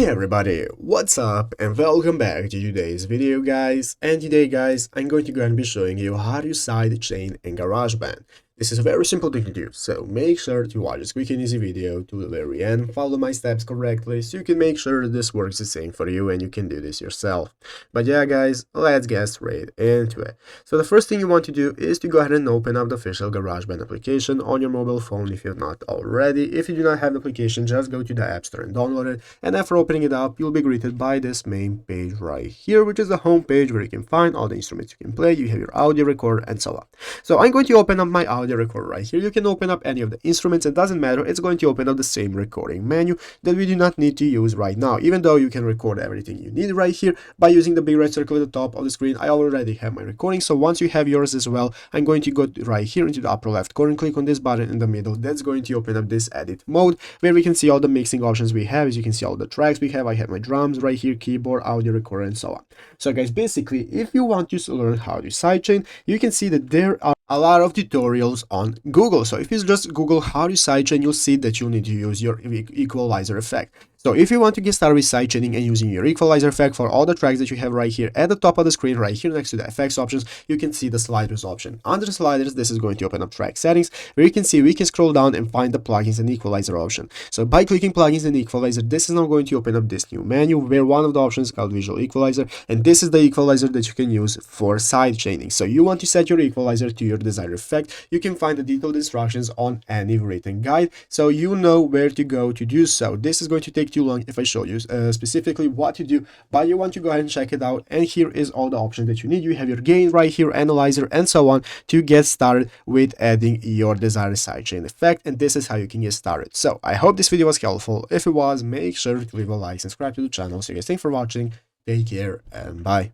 Hey everybody, what's up and welcome back to today's video guys. And today guys, I'm going to go and be showing you how to sidechain in GarageBand. This is a very simple thing to do, so make sure to watch this quick and easy video to the very end, follow my steps correctly so you can make sure this works the same for you and you can do this yourself. But yeah guys, let's get straight into it. So the first thing you want to do is to go ahead and open up the official GarageBand application on your mobile phone if you've not already. If you do not have the application, just go to the App Store and download it. And after opening it up, you'll be greeted by this main page right here, which is the home page where you can find all the instruments you can play. You have your audio recorder and so on. So I'm going to open up my audio recorder right here. You can open up any of the instruments. It doesn't matter. It's going to open up the same recording menu that we do not need to use right now, even though you can record everything you need right here by using the big red circle at the top of the screen. I already have my recording. So once you have yours as well, I'm going to go right here into the upper left corner, click on this button in the middle. That's going to open up this edit mode where we can see all the mixing options we have. As you can see all the tracks we have. I have my drums right here, keyboard, audio recorder, and so on. So guys, basically, if you want to learn how to sidechain, you can see that there are a lot of tutorials on Google. So if you just Google how to sidechain, you'll see that you'll need to use your equalizer effect. So if you want to get started with sidechaining and using your equalizer effect for all the tracks that you have right here at the top of the screen, right here next to the effects options, you can see the sliders option. Under the sliders, this is going to open up track settings, where you can see we can scroll down and find the plugins and equalizer option. So by clicking plugins and equalizer, this is now going to open up this new menu where one of the options is called visual equalizer, and this is the equalizer that you can use for sidechaining. So you want to set your equalizer to your desired effect. You can find the detailed instructions on any written guide, so you know where to go to do so. This is going to take too long if I show you specifically what to do, but you want to go ahead and check it out. And here is all the options that you need. You have your gain right here, analyzer, and so on to get started with adding your desired sidechain effect. And this is how you can get started. So I hope this video was helpful. If it was, make sure to leave a like, subscribe to the channel. So guys, thanks for watching, take care, and bye.